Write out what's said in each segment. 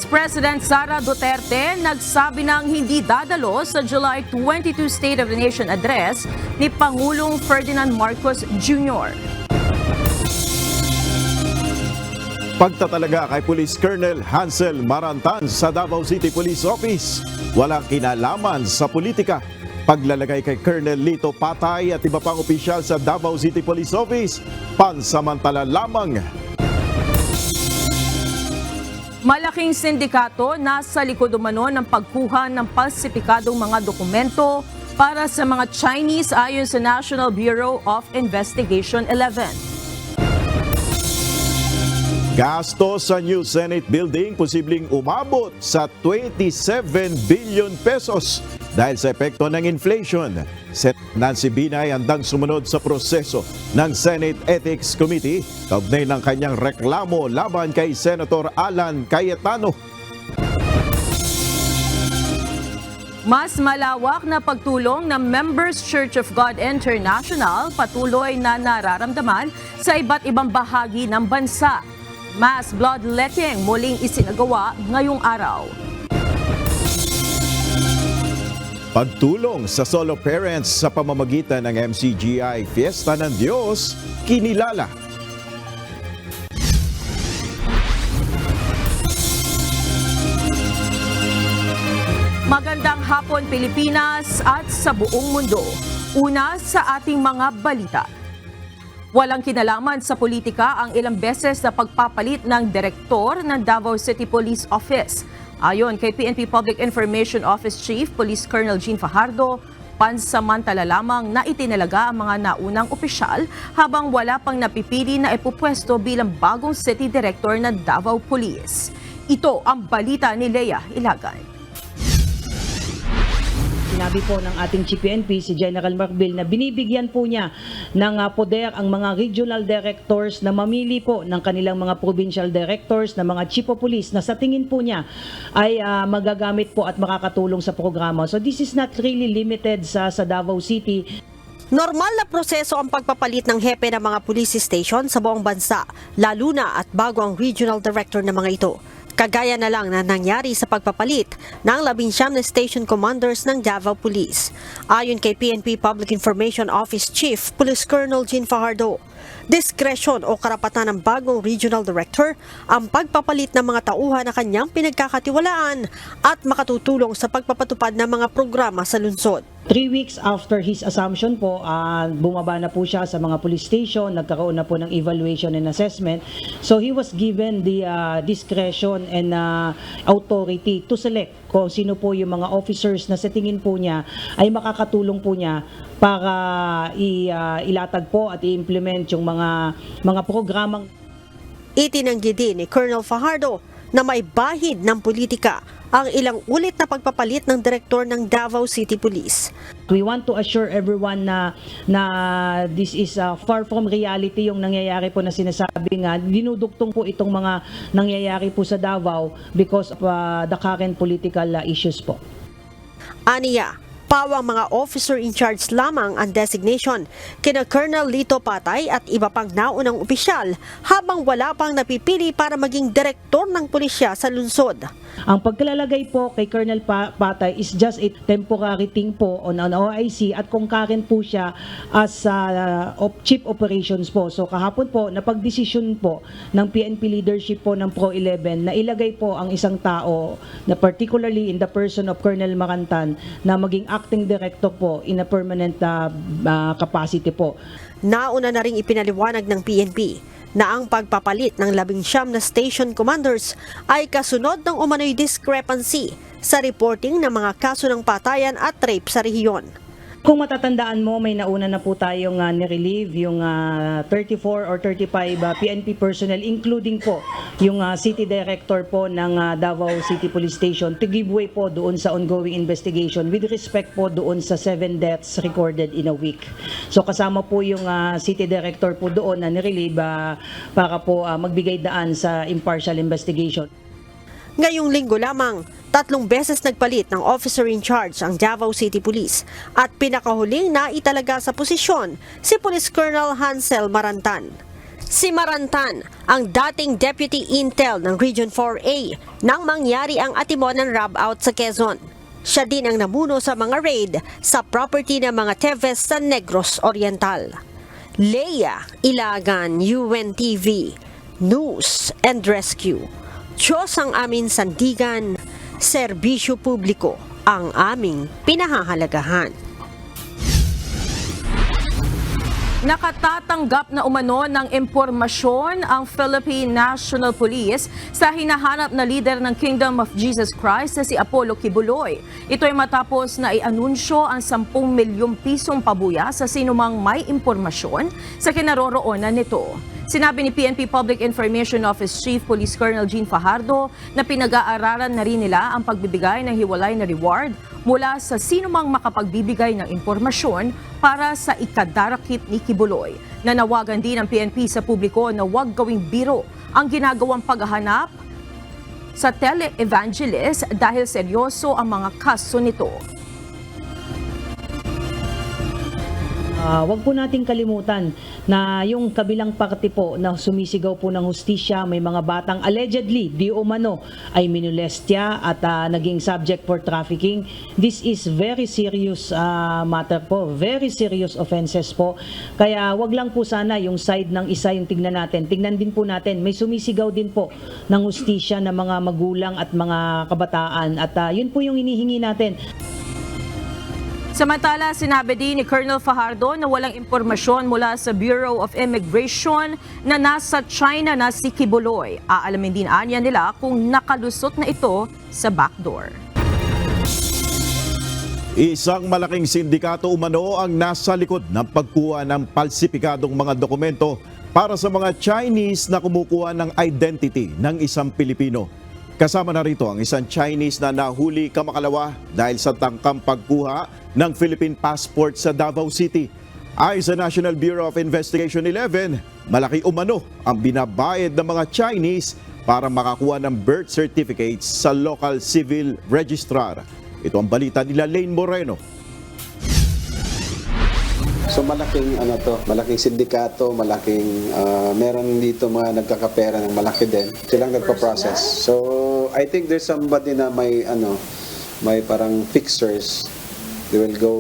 President Sara Duterte nagsabi ng hindi dadalo sa July 22 State of the Nation address ni Pangulong Ferdinand Marcos Jr. Pagtatalaga kay Police Colonel Hansel Marantan sa Davao City Police Office, walang kinalaman sa politika. Paglalagay kay Colonel Lito Patay at iba pang opisyal sa Davao City Police Office, pansamantala lamang. Malaking sindikato nasa likod umano ng pagkuha ng falsipikadong mga dokumento para sa mga Chinese ayon sa National Bureau of Investigation 11. Gasto sa new Senate building posibleng umabot sa 27 billion pesos dahil sa epekto ng inflation. Nancy Binay handang sumunod sa proseso ng Senate Ethics Committee kaugnay ng kanyang reklamo laban kay Senator Alan Cayetano. Mas malawak na pagtulong ng Members Church of God International patuloy na nararamdaman sa iba't ibang bahagi ng bansa. Mass bloodletting muling isinagawa ngayong araw. Pagtulong sa solo parents sa pamamagitan ng MCGI Fiesta ng Diyos, kinilala. Magandang hapon Pilipinas at sa buong mundo. Una sa ating mga balita. Walang kinalaman sa politika ang ilang beses na pagpapalit ng direktor ng Davao City Police Office. Ayon kay PNP Public Information Office Chief Police Colonel Jean Fajardo, pansamantala lamang na itinalaga ang mga naunang opisyal habang wala pang napipili na ipupwesto bilang bagong City Director ng Davao Police. Ito ang balita ni Lea Ilagay. Sinabi po ng ating Chief PNP, si General Marbil, na binibigyan po niya ng poder ang mga regional directors na mamili po ng kanilang mga provincial directors, na mga chief of police na sa tingin po niya ay magagamit po at makakatulong sa programa. So this is not really limited sa Davao City. Normal na proseso ang pagpapalit ng hepe ng mga police station sa buong bansa, lalo na at bago ang regional director ng mga ito. Kagaya na lang na nangyari sa pagpapalit ng 19 na station commanders ng Davao Police. Ayon kay PNP Public Information Office Chief Police Colonel Jean Fajardo, diskresyon o karapatan ng bagong regional director ang pagpapalit ng mga tauhan na kanyang pinagkakatiwalaan at makatutulong sa pagpapatupad ng mga programa sa lungsod. 3 weeks after his assumption po, bumaba na po siya sa mga police station, nagkaroon na po ng evaluation and assessment. So he was given the discretion and authority to select kung sino po yung mga officers na sa tingin po niya ay makakatulong po niya para ilatag po at i-implement yung mga programang. Itinanggi din ni Colonel Fajardo na may bahid ng politika ang ilang ulit na pagpapalit ng direktor ng Davao City Police. We want to assure everyone na this is far from reality yung nangyayari po na sinasabi nga. Dinuduktong po itong mga nangyayari po sa Davao because of the current political issues po. Aniya, pawang mga officer in charge lamang ang designation kina Colonel Lito Patay at iba pang naunang opisyal habang wala pang napipili para maging direktor ng pulisya sa lungsod. Ang pagkalalagay po kay Colonel Patay is just a temporary thing po on an OIC at concurrent po siya as chief operations po. So kahapon po, napagdesisyon po ng PNP leadership po ng Pro 11 na ilagay po ang isang tao na particularly in the person of Colonel Marantan na maging acting director po in a permanent capacity po. Nauna na ring ipinaliwanag ng PNP na ang pagpapalit ng 19 na station commanders ay kasunod ng umano'y discrepancy sa reporting ng mga kaso ng patayan at rape sa rehiyon. Kung matatandaan mo, may nauna na po tayong nirelieve yung 34 or 35 PNP personnel, including po yung city director po ng Davao City Police Station to give way po doon sa ongoing investigation with respect po doon sa 7 deaths recorded in a week. So kasama po yung city director po doon na nirelieve para po magbigay daan sa impartial investigation. Ngayong linggo lamang, 3 beses nagpalit ng officer in charge ang Davao City Police at pinakahuling na italaga sa posisyon si Police Colonel Hansel Marantan. Si Marantan, ang dating Deputy Intel ng Region 4A nang mangyari ang Atimonan Rob-out sa Quezon. Siya din ang namuno sa mga raid sa property ng mga Teves sa Negros Oriental. Leia Ilagan, UNTV, News and Rescue. Diyos ang aming sandigan, serbisyo publiko ang aming pinahahalagahan. Nakatatanggap na umano ng impormasyon ang Philippine National Police sa hinahanap na lider ng Kingdom of Jesus Christ na si Apollo Kibuloy. Ito ay matapos na i-anunsyo ang 10 milyong pisong pabuya sa sinumang may impormasyon sa kinaroroonan nito. Sinabi ni PNP Public Information Office Chief Police Colonel Gene Fajardo na pinag-aaralan na rin nila ang pagbibigay ng hiwalay na reward mula sa sinumang makapagbibigay ng impormasyon para sa ikadarakip ni Kibuloy. Nanawagan din ang PNP sa publiko na huwag gawing biro ang ginagawang paghahanap sa tele-evangelist dahil seryoso ang mga kaso nito. Wag po nating kalimutan na yung kabilang parte po na sumisigaw po ng hustisya, may mga batang allegedly di umano ay minolestya at naging subject for trafficking. This is very serious matter po, very serious offenses po. Kaya wag lang po sana yung side ng isa yung tignan natin. Tignan din po natin, may sumisigaw din po ng hustisya ng mga magulang at mga kabataan at yun po yung hinihingi natin. Samantala, sinabi din ni Colonel Fajardo na walang impormasyon mula sa Bureau of Immigration na nasa China na si Kibuloy. Aalamin din anya nila kung nakalusot na ito sa backdoor. Isang malaking sindikato umano ang nasa likod ng pagkuha ng palsipikadong mga dokumento para sa mga Chinese na kumukuha ng identity ng isang Pilipino. Kasama na rito ang isang Chinese na nahuli kamakalawa dahil sa tangkang pagkuha ng Philippine passport sa Davao City. Ayon sa National Bureau of Investigation 11, malaki umano ang binabayad ng mga Chinese para makakuha ng birth certificates sa local civil registrar. Ito ang balita nila Lane Moreno. So malaking malaking sindikato, malaking meron dito mga nagkakapera ng malaki din. Silang nagpa-process. So I think there's somebody na may parang fixers. They will go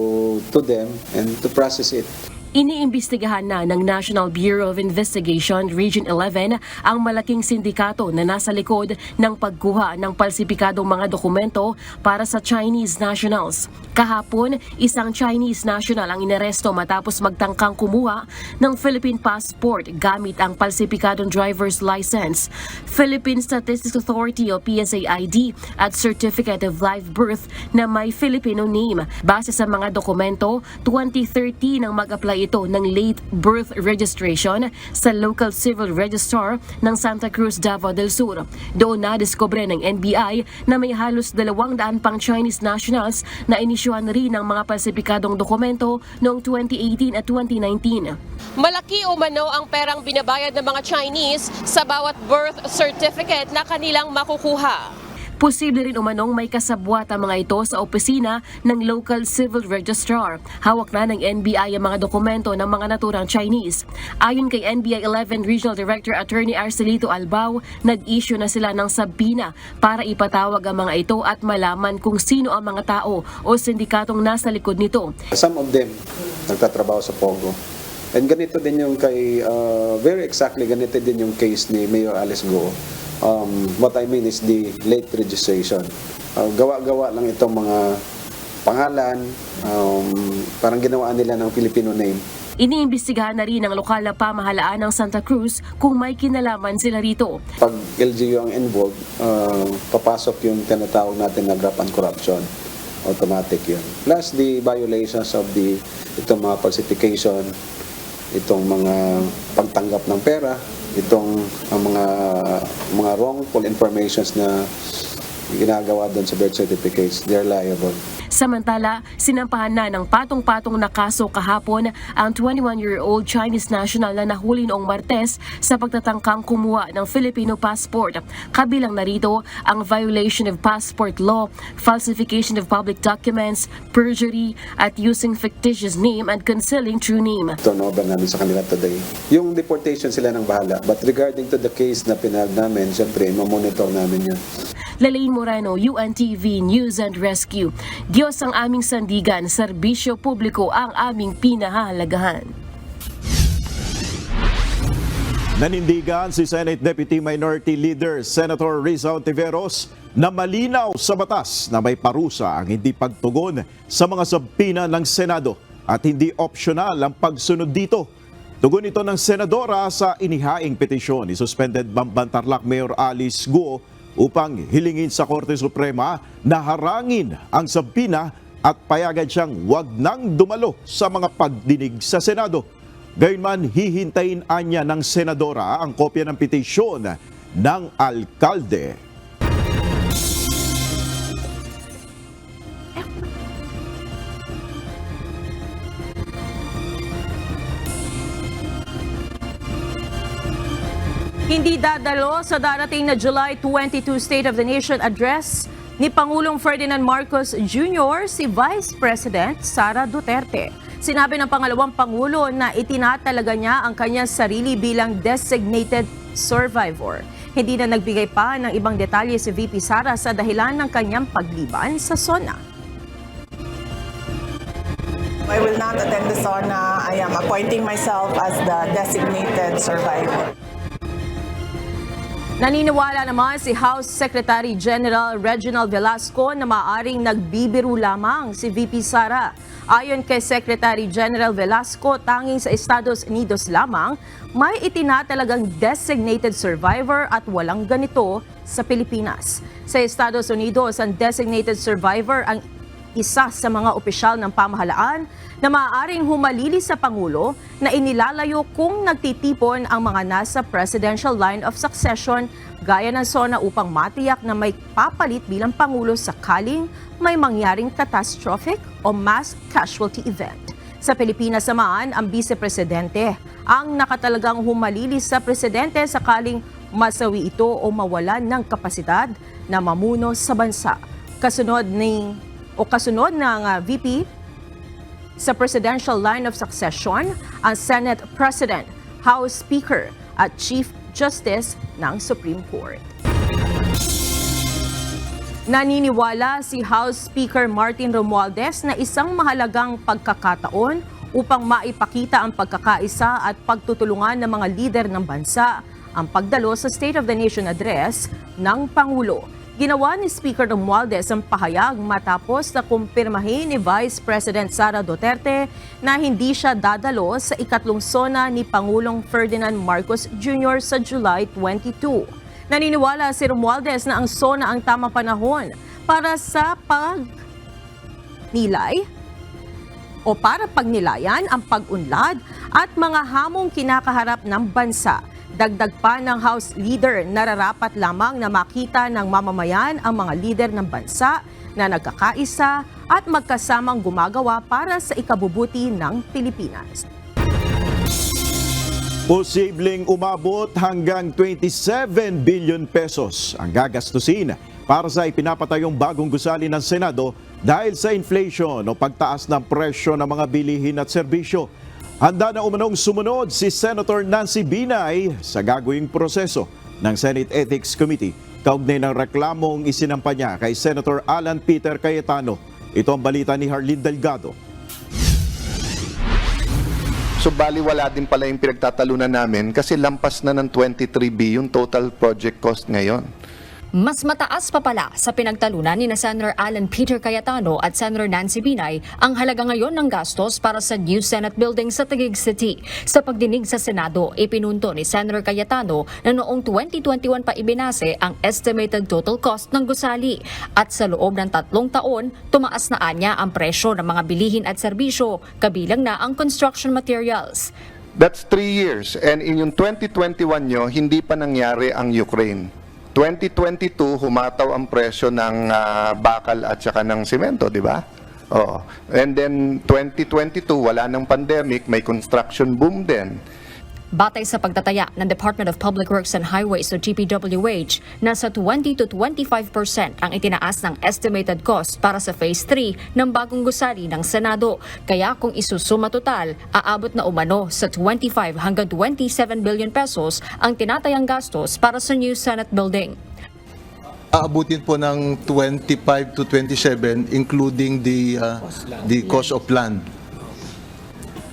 to them and to process it. Iniimbestigahan na ng National Bureau of Investigation Region 11 ang malaking sindikato na nasa likod ng pagkuha ng palsipikadong mga dokumento para sa Chinese nationals. Kahapon, isang Chinese national ang inaresto matapos magtangkang kumuha ng Philippine passport gamit ang palsipikadong driver's license, Philippine Statistics Authority o PSA ID at Certificate of Live Birth na may Filipino name. Base sa mga dokumento, 2013 nang mag-apply ito ng late birth registration sa local civil registrar ng Santa Cruz, Davao del Sur. Doon na diskubre ng NBI na may halos 200 pang Chinese nationals na inisyuhan rin ng mga palsipikadong dokumento noong 2018 at 2019. Malaki umano ang perang binabayad ng mga Chinese sa bawat birth certificate na kanilang makukuha. Posible rin umanong may kasabwat ang mga ito sa opisina ng local civil registrar. Hawak na ng NBI ang mga dokumento ng mga naturang Chinese. Ayon kay NBI 11 Regional Director Attorney Arcelito Albao, nag-issue na sila ng sabina para ipatawag ang mga ito at malaman kung sino ang mga tao o sindikatong nasa likod nito. Some of them nagtatrabaho sa Pogo. And ganito din yung kay, very exactly ganito din yung case ni Mayor Alice Go. What I mean is the late registration. Gawa-gawa lang itong mga pangalan, parang ginawa nila ng Filipino name. Iniimbestigahan na rin ng lokal na pamahalaan ng Santa Cruz kung may kinalaman sila rito. Pag LGU ang involved, papasok yung tinatawag natin na graft and corruption. Automatic yun. Plus the violations of itong mga falsification, itong mga pagtanggap ng pera, itong mga wrongful informations na ginagawa doon sa birth certificates, they're liable. Samantala, sinampahan na ng patong-patong na kaso kahapon ang 21-year-old Chinese national na nahuli noong Martes sa pagtatangkang kumuha ng Filipino passport. Kabilang narito ang violation of passport law, falsification of public documents, perjury, at using fictitious name and concealing true name. Turnover namin sa kanila today. Yung deportation sila ng bahala. But regarding to the case na pinag namin, syempre, mamonitor namin yun. Lalaine Moreno, UNTV News and Rescue. Diyos ang aming sandigan, serbisyo publiko ang aming pinahahalagahan. Nanindigan si Senate Deputy Minority Leader Senator Risa Ontiveros na malinaw sa batas na may parusa ang hindi pagtugon sa mga sabpina ng Senado at hindi optional ang pagsunod dito. Tugon ito ng senadora sa inihaing petisyon ni Suspended Bamban-Tarlac Mayor Alice Guo upang hilingin sa Korte Suprema na harangin ang sabpina at payagan siyang wag nang dumalo sa mga pagdinig sa Senado. Gayunman, hihintayin anya ng senadora ang kopya ng petisyon ng alkalde. Hindi dadalo sa darating na July 22 State of the Nation Address ni Pangulong Ferdinand Marcos Jr. si Vice President Sara Duterte. Sinabi ng pangalawang Pangulo na itinatalaga niya ang kanyang sarili bilang designated survivor. Hindi na nagbigay pa ng ibang detalye si VP Sara sa dahilan ng kanyang pagliban sa SONA. I will not attend the SONA. I am appointing myself as the designated survivor. Naniniwala naman si House Secretary General Reginald Velasco na maaring nagbibiro lamang si VP Sara. Ayon kay Secretary General Velasco, tanging sa Estados Unidos lamang may itinatalagang designated survivor at walang ganito sa Pilipinas. Sa Estados Unidos, ang designated survivor ang isa sa mga opisyal ng pamahalaan na maaaring humalili sa Pangulo na inilalayo kung nagtitipon ang mga nasa presidential line of succession gaya ng SONA upang matiyak na may papalit bilang Pangulo sakaling may mangyaring catastrophic o mass casualty event. Sa Pilipinas naman, ang Vice-Presidente ang nakatalagang humalili sa Presidente sakaling masawi ito o mawalan ng kapasidad na mamuno sa bansa. Kasunod ng VP sa presidential line of succession, ang Senate President, House Speaker at Chief Justice ng Supreme Court. Naniniwala si House Speaker Martin Romualdez na isang mahalagang pagkakataon upang maipakita ang pagkakaisa at pagtutulungan ng mga lider ng bansa ang pagdalo sa State of the Nation Address ng Pangulo. Ginawa ni Speaker Romualdez ang pahayag matapos na kumpirmahin ni Vice President Sara Duterte na hindi siya dadalo sa ikatlong SONA ni Pangulong Ferdinand Marcos Jr. sa July 22. Naniniwala si Romualdez na ang SONA ang tamang panahon para sa pagnilayan ang pag-unlad at mga hamong kinakaharap ng bansa. Dagdag pa ng House Leader, nararapat lamang na makita ng mamamayan ang mga lider ng bansa na nagkakaisa at magkasamang gumagawa para sa ikabubuti ng Pilipinas. Posibleng umabot hanggang 27 billion pesos ang gagastusin para sa ipinapatayong bagong gusali ng Senado dahil sa inflation o pagtaas ng presyo ng mga bilihin at serbisyo. Handa na umanong sumunod si Senator Nancy Binay sa gagawing proseso ng Senate Ethics Committee kaugnay ng reklamong isinampa niya kay Senator Alan Peter Cayetano. Ito ang balita ni Harleen Delgado. So baliwala din pala yung pinagtatalunan namin kasi lampas na ng 23B yung total project cost ngayon. Mas mataas pa pala sa pinagtalunan ni Senator Alan Peter Cayetano at Senator Nancy Binay ang halaga ngayon ng gastos para sa new Senate building sa Taguig City. Sa pagdinig sa Senado, ipinunto ni Senator Cayetano na noong 2021 pa ibinase ang estimated total cost ng gusali at sa loob ng 3 taon, tumaas na anya ang presyo ng mga bilihin at serbisyo, kabilang na ang construction materials. That's 3 years and in yung 2021 nyo, hindi pa nangyari ang Ukraine. 2022, humataw ang presyo ng bakal at saka ng simento, di ba? Oo. And then 2022, wala nang pandemic, may construction boom din. Batay sa pagtataya ng Department of Public Works and Highways o DPWH, nasa 20 to 25% ang itinaas ng estimated cost para sa Phase 3 ng bagong gusali ng Senado. Kaya kung isusuma total, aabot na umano sa 25 hanggang 27 billion pesos ang tinatayang gastos para sa new Senate building. Aabutin po ng 25 to 27 including the cost of land.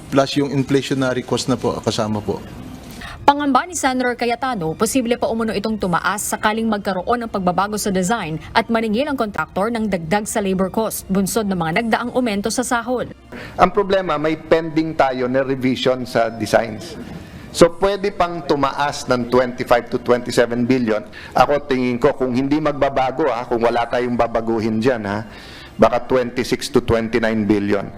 Plus yung inflationary cost na po kasama po. Pangamba ni Senator Cayetano, posible pa umano itong tumaas sakaling magkaroon ng pagbabago sa design at maningil ang kontraktor ng dagdag sa labor cost, bunsod ng mga nagdaang aumento sa sahod. Ang problema, may pending tayo na revision sa designs. So pwede pang tumaas ng 25 to 27 billion. Ako tingin ko kung hindi magbabago, kung wala tayong babaguhin dyan, baka 26 to 29 billion.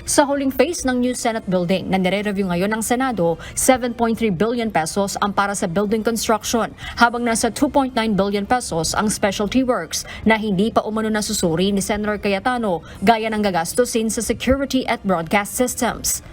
Sa huling phase ng new Senate building na nire-review ngayon ng Senado, 7.3 billion pesos ang para sa building construction, habang nasa 2.9 billion pesos ang specialty works na hindi pa umano nasusuri ni Senator Cayetano gaya ng gagastusin sa security at broadcast systems.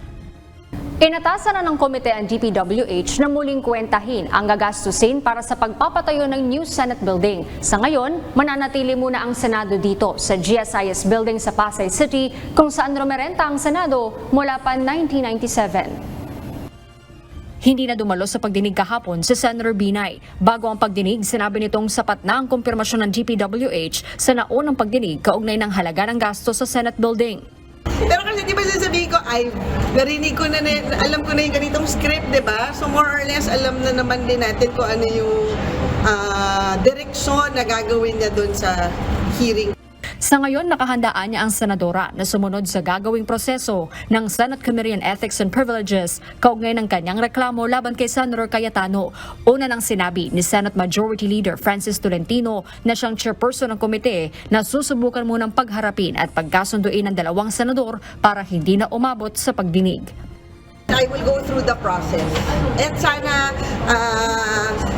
Inatasan na ng komite ang DPWH na muling kwentahin ang gagastusin para sa pagpapatayo ng new Senate building. Sa ngayon, mananatili muna ang Senado dito sa GSIS building sa Pasay City kung saan rumerenta ang Senado mula pa 1997. Hindi na dumalo sa pagdinig kahapon si Senator Binay. Bago ang pagdinig, sinabi nitong sapat na ang kumpirmasyon ng DPWH sa naunang pagdinig kaugnay ng halaga ng gasto sa Senate building. Pero kasi di ba sasabihin ko, ay, narinig ko na, alam ko na yung ganitong script, di ba? So more or less, alam na naman din natin kung ano yung direksyon na gagawin niya doon sa hearing. Sa ngayon, nakahandaan niya ang senadora na sumunod sa gagawing proseso ng Senate Committee on Ethics and Privileges kaugnay ng kanyang reklamo laban kay Senator Cayetano. Una nang sinabi ni Senate Majority Leader Francis Tolentino na siyang chairperson ng komite na susubukan munang pagharapin at pagkasunduin ng dalawang senador para hindi na umabot sa pagdinig. I will go through the process. And sana,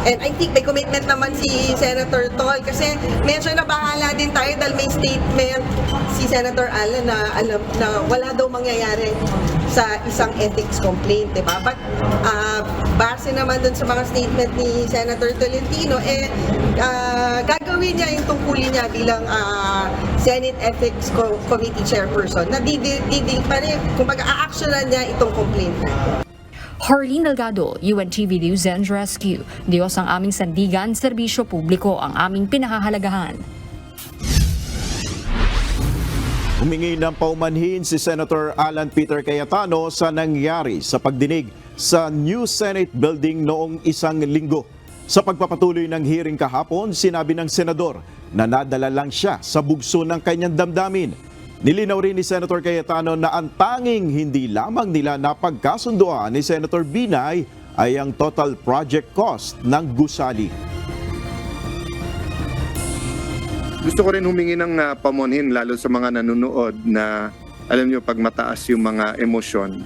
and I think may commitment naman si Senator Tol kasi medyo na bahala din tayo dahil may statement si Senator Alan na alam na wala daw mangyayari sa isang ethics complaint, diba? But base naman dun sa mga statement ni Senator Tolentino, gagawin niya yung tungkulin niya bilang Senate Ethics Committee Chairperson na kumbaga a-actionan niya itong complaint. Harleen Delgado, UNTV News and Rescue. Diyos ang aming sandigan, serbisyo publiko ang aming pinahahalagahan. Humingi ng paumanhin si Senator Alan Peter Cayetano sa nangyari sa pagdinig sa new Senate building noong isang linggo. Sa pagpapatuloy ng hearing kahapon, sinabi ng senador na nadala lang siya sa bugso ng kanyang damdamin. Nilinaw rin ni Senator Cayetano na ang tanging hindi lamang nila napagkasunduan ni Senator Binay ay ang total project cost ng gusali. Gusto ko rin humingi ng pamonhin lalo sa mga nanonood na alam nyo pag mataas yung mga emosyon,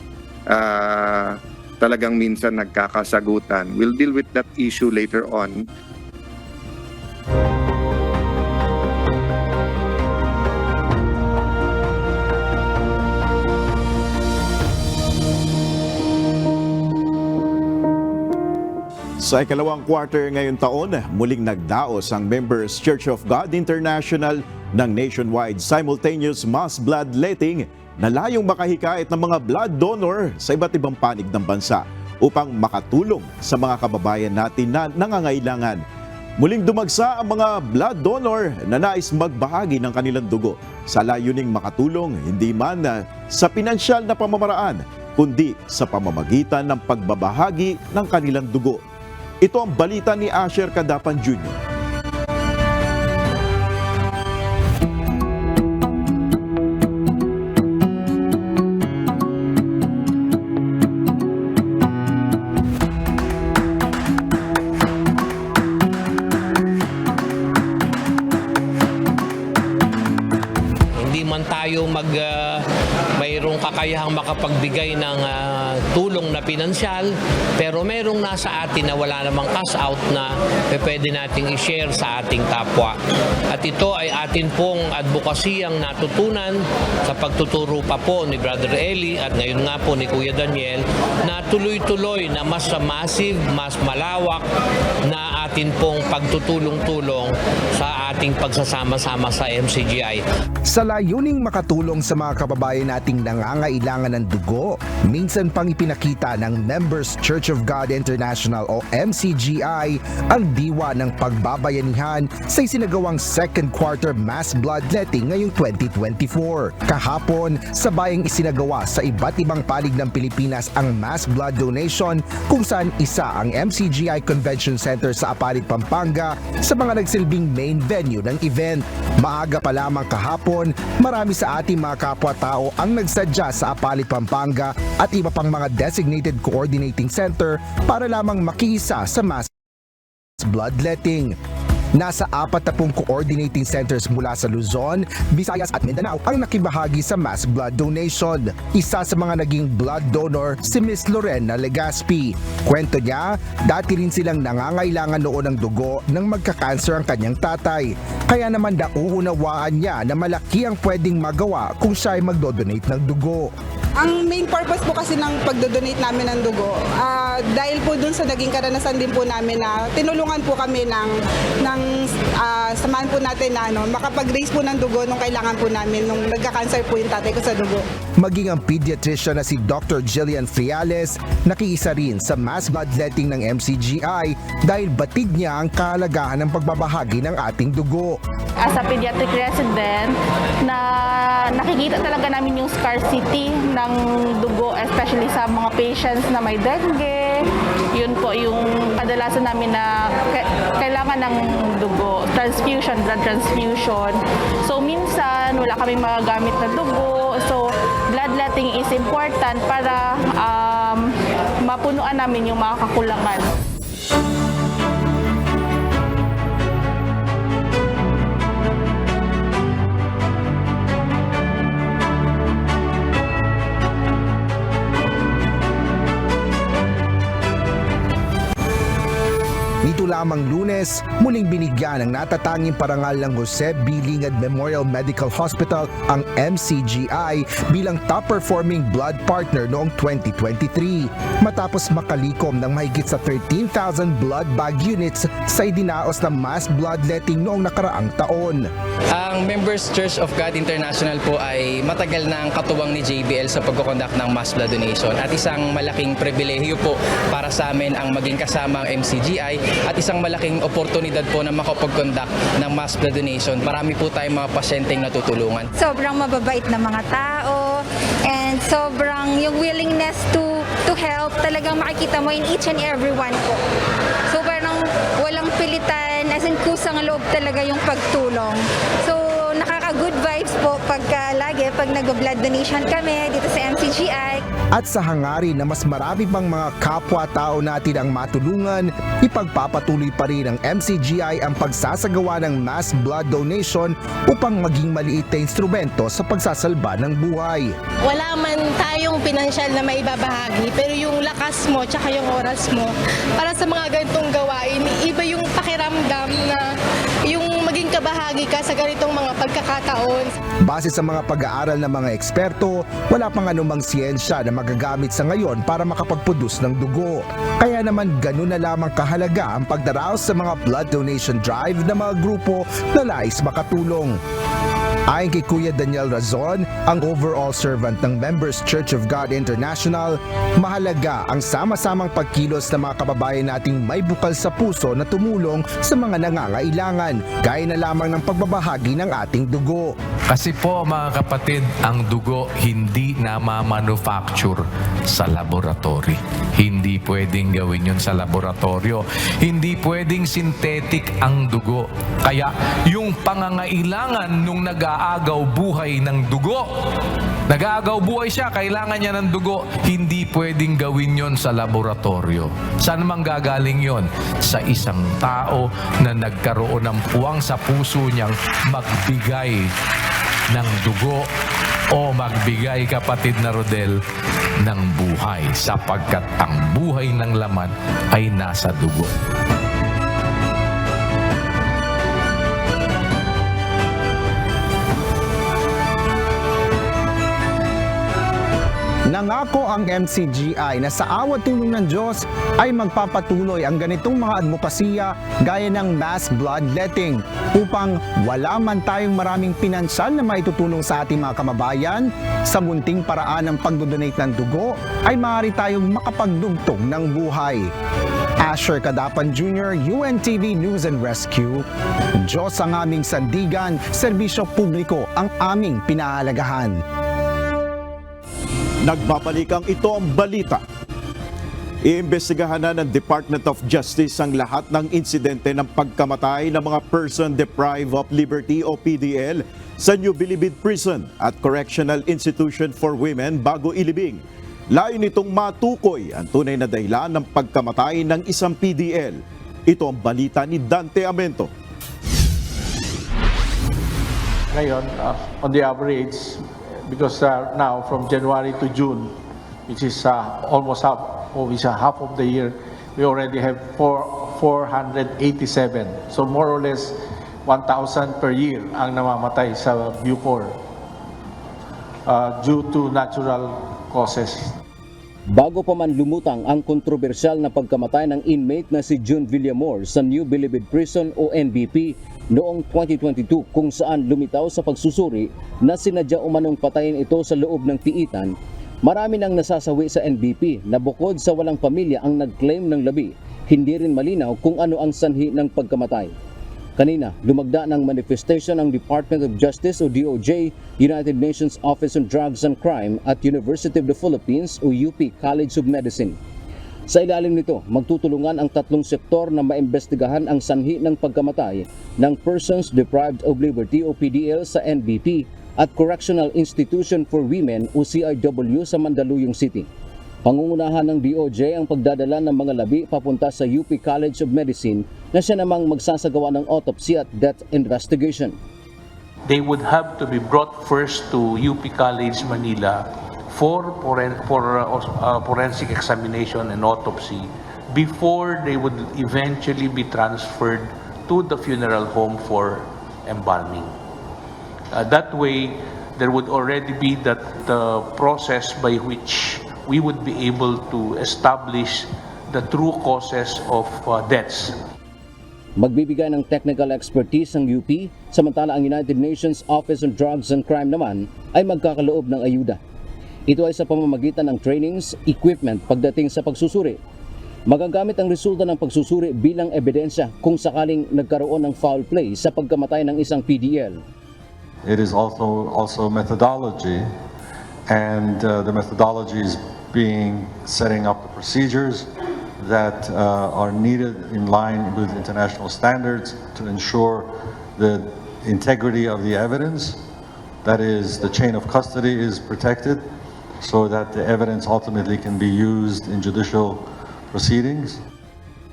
talagang minsan nagkakasagutan. We'll deal with that issue later on. Sa ikalawang quarter ngayong taon, muling nagdaos ang Members Church of God International ng nationwide simultaneous mass bloodletting na layong makahikayat ng mga blood donor sa iba't ibang panig ng bansa upang makatulong sa mga kababayan natin na nangangailangan. Muling dumagsa ang mga blood donor na nais magbahagi ng kanilang dugo sa layuning makatulong hindi man sa pinansyal na pamamaraan kundi sa pamamagitan ng pagbabahagi ng kanilang dugo. Ito ang balita ni Asher Cadapan Jr. Hindi man tayo mayroong kakayahan kakayahang makapagbigay ng tulong na pinansyal, pero merong nasa atin na wala namang cash out na pwede nating i-share sa ating kapwa. At ito ay atin pong advokasiyang natutunan sa pagtuturo pa po ni Brother Eli at ngayon nga po ni Kuya Daniel na tuloy-tuloy na mas massive, mas malawak na atin pong pagtutulong-tulong sa ating pagsasama-sama sa MCGI. Sa layuning makatulong sa mga kababayan nating nangangailangan ng dugo, minsan pang ipinakita ng Members Church of God International o MCGI ang diwa ng pagbabayanihan sa isinagawang second quarter mass bloodletting ngayong 2024. Kahapon, sabayang isinagawa sa iba't ibang panig ng Pilipinas ang mass blood donation kung saan isa ang MCGI Convention Center sa Apalit, Pampanga sa mga nagsilbing main venue ng event. Maaga pa lamang kahapon, marami sa ating mga kapwa-tao ang nagsadya sa Apalit, Pampanga at iba pang mga designated coordinating center para lamang makiisa sa mass bloodletting. Nasa 40 coordinating centers mula sa Luzon, Visayas at Mindanao ang nakibahagi sa mass blood donation. Isa sa mga naging blood donor si Miss Lorena Legaspi. Kwento niya, dati rin silang nangangailangan noon ng dugo nang magka-cancer ang kanyang tatay. Kaya naman nauunawaan niya na malaki ang pwedeng magawa kung siya ay magdodonate ng dugo. Ang main purpose po kasi ng pagdodonate namin ng dugo, dahil po dun sa naging karanasan din po namin na tinulungan po kami ng samahan po natin na makapag-raise po ng dugo nung kailangan po namin nung nagka-cancer po yung tatay ko sa dugo. Maging ang pediatrician na si Dr. Jillian Friales, nakiisa rin sa mass bloodletting ng MCGI dahil batid niya ang kahalagahan ng pagbabahagi ng ating dugo. As a pediatric resident, na nakikita talaga namin yung scarcity ng dugo, especially sa mga patients na may dengue. Yun po yung kadalasan namin na kailangan ng dugo, transfusion, blood transfusion. So minsan wala kaming magagamit na dugo. So bloodletting is important para mapunuan namin yung mga kakulangan. Nito lamang Lunes, muling binigyan ng natatanging parangal ng Jose B. Lingad Memorial Medical Hospital ang MCGI bilang top-performing blood partner noong 2023 matapos makalikom ng mahigit sa 13,000 blood bag units sa idinaos na mass bloodletting noong nakaraang taon. Ang Members Church of God International po ay matagal na ang katuwang ni JBL sa pagkoconduct ng mass blood donation at isang malaking pribilehiyo po para sa amin ang maging kasama ang MCGI at isang malaking oportunidad po na makapag-conduct ng mass blood donation. Marami po tayong mga pasyenteng natutulungan. Sobrang mababait na mga tao and sobrang yung willingness to help talagang makikita mo in each and every one po. So parang walang pilitan, as in kusang loob talaga yung pagtulong. So nakaka-good vibes po pag nag-blood donation kami dito sa MCGI. At sa hangarin na mas marami pang mga kapwa-tao natin ang matulungan, ipagpapatuloy pa rin ng MCGI ang pagsasagawa ng mass blood donation upang maging maliit na instrumento sa pagsasalba ng buhay. Wala man tayong pinansyal na maibabahagi, pero yung lakas mo tsaka yung oras mo para sa mga ganitong gawain, iba yung pakiramdam na yung maging kabahagi ka sa ganitong mga pagkakataon. Base sa mga pag-aaral ng mga eksperto, wala pang anumang siyensya na magagamit sa ngayon para makapagproduce ng dugo. Kaya naman ganun na lamang kahalaga ang pagdaraos sa mga blood donation drive ng mga grupo na nais makatulong. Ayon kay Kuya Daniel Razon, ang overall servant ng Members Church of God International, mahalaga ang sama-samang pagkilos ng mga kababayan nating may bukal sa puso na tumulong sa mga nangangailangan, gaya na lamang ng pagbabahagi ng ating dugo. Kasi po mga kapatid, ang dugo hindi na ma-manufacture sa laboratory. Hindi pwedeng gawin yun sa laboratorio. Hindi pwedeng synthetic ang dugo. Kaya yung pangangailangan nung nag-aagaw buhay ng dugo, nag-aagaw buhay siya, kailangan niya ng dugo, hindi pwedeng gawin yon sa laboratorio. Saan naman gagaling yon? Sa isang tao na nagkaroon ng puwang sa puso niyang magbigay ng dugo o magbigay, kapatid na Rodel, ng buhay sapagkat ang buhay ng laman ay nasa dugo. Nangako ang MCGI na sa awat tulong ng Diyos ay magpapatuloy ang ganitong mga advokasya gaya ng mass bloodletting upang wala man tayong maraming pinansyal na maitutulong sa ating mga kababayan, sa munting paraan ng pagdodonate ng dugo ay maaari tayong makapagdugtong ng buhay. Asher Cadapan Jr., UNTV News and Rescue. Diyos ang aming sandigan, serbisyo publiko ang aming pinahalagahan. Nagbabalikan ito ang balita. Iimbestigahan na ng Department of Justice ang lahat ng insidente ng pagkamatay ng mga person deprived of liberty o PDL sa New Bilibid Prison at Correctional Institution for Women bago ilibing. Layo nitong matukoy ang tunay na dahilan ng pagkamatay ng isang PDL. Ito ang balita ni Dante Amento. Ngayon, on the average, because now from January to June, which is almost half of the year, we already have 487. So more or less 1,000 per year ang namamatay sa Bucor due to natural causes. Bago pa man lumutang ang kontrobersyal na pagkamatay ng inmate na si June Villamor sa New Bilibid Prison o NBP noong 2022 kung saan lumitaw sa pagsusuri na sinadya umanong patayin ito sa loob ng piitan, marami nang nasasawi sa NBP na bukod sa walang pamilya ang nag-claim ng labi, hindi rin malinaw kung ano ang sanhi ng pagkamatay. Kanina, lumagda ng manifestation ng Department of Justice o DOJ, United Nations Office on Drugs and Crime at University of the Philippines o UP College of Medicine. Sa ilalim nito, magtutulungan ang tatlong sektor na maimbestigahan ang sanhi ng pagkamatay ng Persons Deprived of Liberty o PDL sa NBP at Correctional Institution for Women o CIW sa Mandaluyong City. Pangungunahan ng DOJ ang pagdadala ng mga labi papunta sa UP College of Medicine na siya namang magsasagawa ng autopsy at death investigation. They would have to be brought first to UP College Manila for forensic examination and autopsy before they would eventually be transferred to the funeral home for embalming. That way, there would already be that process by which we would be able to establish the true causes of deaths. Magbibigay ng technical expertise ang UP, samantala ang United Nations Office on Drugs and Crime naman ay magkakaloob ng ayuda. Ito ay sa pamamagitan ng trainings, equipment pagdating sa pagsusuri. Magagamit ang resulta ng pagsusuri bilang ebidensya kung sakaling nagkaroon ng foul play sa pagkamatay ng isang PDL. It is also methodology, and the methodology is setting up the procedures that are needed in line with international standards to ensure the integrity of the evidence. That is, the chain of custody is protected so that the evidence ultimately can be used in judicial proceedings.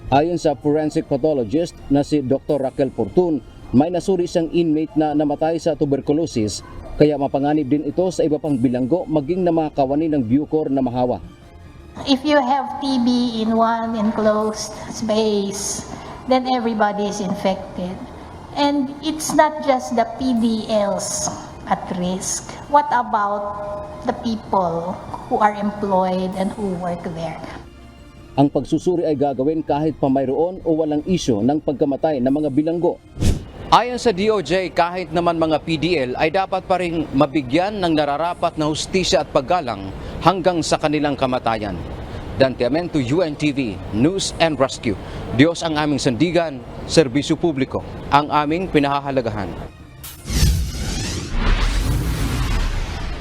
Ayon sa forensic pathologist na si Dr. Raquel Portun, may nasuri siyang inmate na namatay sa tuberculosis, kaya mapanganib din ito sa iba pang bilanggo maging na mga kawani ng Bucor na mahawa. If you have TB in one enclosed space, then everybody is infected. And it's not just the PDLs at risk. What about the people who are employed and who work there? Ang pagsusuri ay gagawin kahit pa mayroon o walang isyo ng pagkamatay ng mga bilanggo. Ayon sa DOJ, kahit naman mga PDL ay dapat pa rin mabigyan ng nararapat na hustisya at paggalang hanggang sa kanilang kamatayan. Dante Amento, UNTV, News and Rescue. Diyos ang aming sandigan, serbisyo publiko, ang aming pinahahalagahan.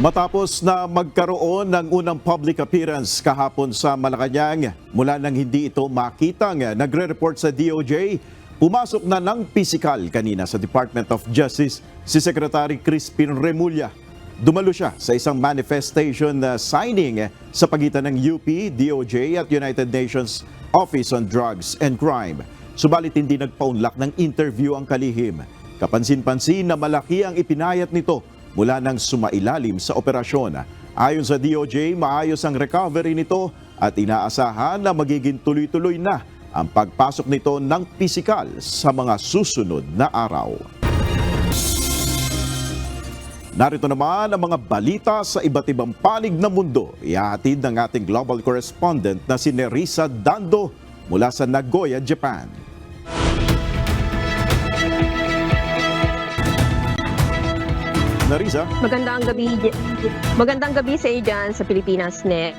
Matapos na magkaroon ng unang public appearance kahapon sa Malacanang, mula nang hindi ito makitang nagre-report sa DOJ, pumasok na ng pisikal kanina sa Department of Justice si Secretary Crispin Remulla. Dumalo siya sa isang manifestation signing sa pagitan ng UP, DOJ at United Nations Office on Drugs and Crime. Subalit hindi nagpaunlak ng interview ang kalihim. Kapansin-pansin na malaki ang ipinayat nito mula nang sumailalim sa operasyon. Ayon sa DOJ, maayos ang recovery nito at inaasahan na magiging tuloy-tuloy na ang pagpasok nito ng pisikal sa mga susunod na araw. Narito naman ang mga balita sa iba't ibang panig ng mundo. Ihahatid ng ating global correspondent na si Nerissa Dando mula sa Nagoya, Japan. Narissa? Magandang gabi sa iyo dyan sa Pilipinas, Nel.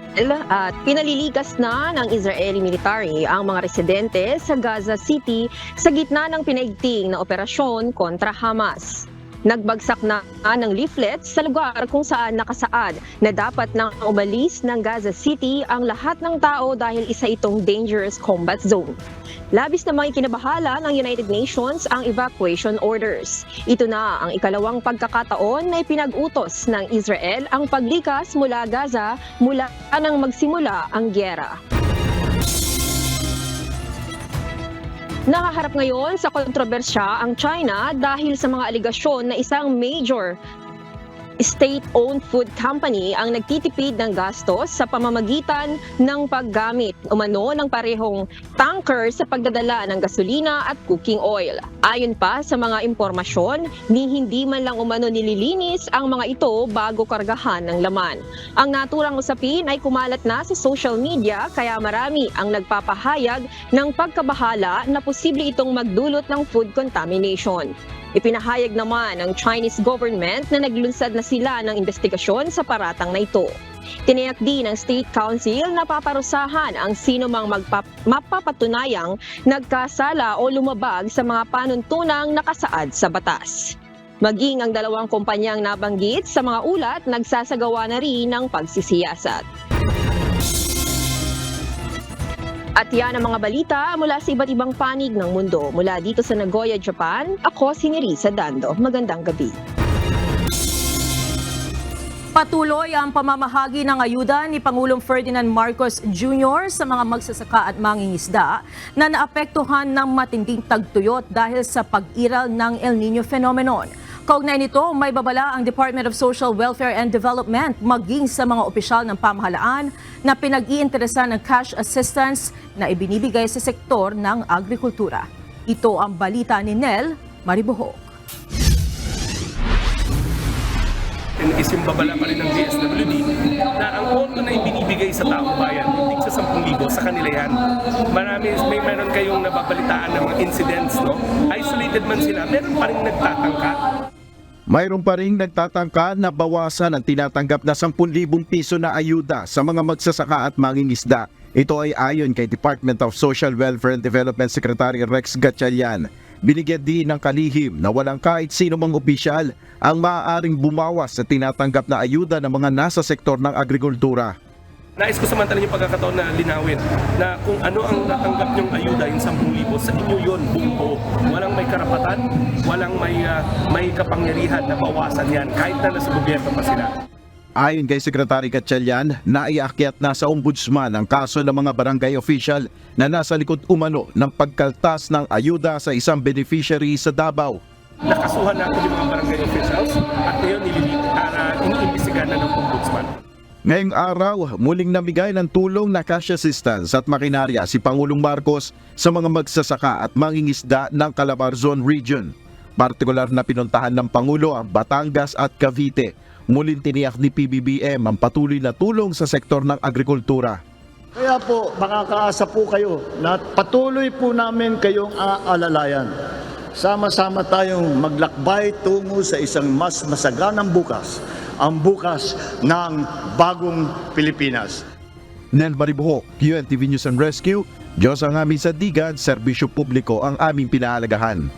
At pinaliligas na ng Israeli military ang mga residente sa Gaza City sa gitna ng pinaigting na operasyon kontra Hamas. Nagbagsak na ng leaflets sa lugar kung saan nakasaad na dapat nang umalis ng Gaza City ang lahat ng tao dahil isa itong dangerous combat zone. Labis namang ikinabahala ng United Nations ang evacuation orders. Ito na ang ikalawang pagkakataon na ipinag-utos ng Israel ang paglikas mula Gaza mula nang magsimula ang gyera. Nakaharap ngayon sa kontrobersya ang China dahil sa mga aligasyon na isang major state-owned food company ang nagtitipid ng gastos sa pamamagitan ng paggamit umano ng parehong tanker sa pagdadala ng gasolina at cooking oil. Ayon pa sa mga impormasyon, hindi man lang umano nililinis ang mga ito bago kargahan ng laman. Ang naturang usapin ay kumalat na sa social media kaya marami ang nagpapahayag ng pagkabahala na posible itong magdulot ng food contamination. Ipinahayag naman ng Chinese government na naglunsad na sila ng investigasyon sa paratang na ito. Tiniyak din ng State Council na paparusahan ang sino mang mapapatunayang nagkasala o lumabag sa mga panuntunang nakasaad sa batas. Maging ang dalawang kumpanyang nabanggit sa mga ulat nagsasagawa na rin ng pagsisiyasat. At yan ang mga balita mula sa iba't ibang panig ng mundo. Mula dito sa Nagoya, Japan, ako si Nerissa Dando. Magandang gabi. Patuloy ang pamamahagi ng ayuda ni Pangulong Ferdinand Marcos Jr. sa mga magsasaka at mangingisda na naapektuhan ng matinding tagtuyot dahil sa pag-iral ng El Niño phenomenon. Kaugnay nito, may babala ang Department of Social Welfare and Development maging sa mga opisyal ng pamahalaan na pinag-iinteresan ng cash assistance na ibinibigay sa sektor ng agrikultura. Ito ang balita ni Nel Maribohok. Isang babala pa rin ng DSWD na ang pondo na ibinibigay sa taong bayan, hindi sa 10,000, sa kanila yan. Meron kayong nababalitaan ng mga incidents, no? Isolated man sila, meron pa rin nagtatangka. Mayroon pa ring nagtatangka na bawasan ang tinatanggap na 10,000 piso na ayuda sa mga magsasaka at mangingisda. Ito ay ayon kay Department of Social Welfare and Development Secretary Rex Gatchalian. Binigyan din ng kalihim na walang kahit sino mang opisyal ang maaaring bumawas sa tinatanggap na ayuda ng mga nasa sektor ng agrikultura. Nais ko samantalang yung pagkakataon na linawin na kung ano ang natanggap niyong ayuda, yung 10,000, sa inyo yun, buong buo. Walang may karapatan, walang may kapangyarihan na bawasan yan kahit na nasa gobyerno pa sila. Ayon kay Secretary Gatchalian, naiakyat na sa ombudsman ang kaso ng mga barangay official na nasa likod umano ng pagkaltas ng ayuda sa isang beneficiary sa Davao. Nakasuhan natin yung mga barangay officials at ngayon iniimbestigahan na ng ombudsman. Ngayong araw, muling namigay ng tulong na cash assistance at makinarya si Pangulong Marcos sa mga magsasaka at mangingisda ng Calabarzon Region. Partikular na pinuntahan ng Pangulo ang Batangas at Cavite. Muling tiniyak ni PBBM ang patuloy na tulong sa sektor ng agrikultura. Kaya po, makakaasa po kayo na patuloy po namin kayong aalalayan. Sama-sama tayong maglakbay tungo sa isang mas masaganang bukas, ang bukas ng bagong Pilipinas. Nel Maribohok, UNTV News and Rescue, Diyos ang aming sandigan, serbisyo publiko ang aming pinahalagahan.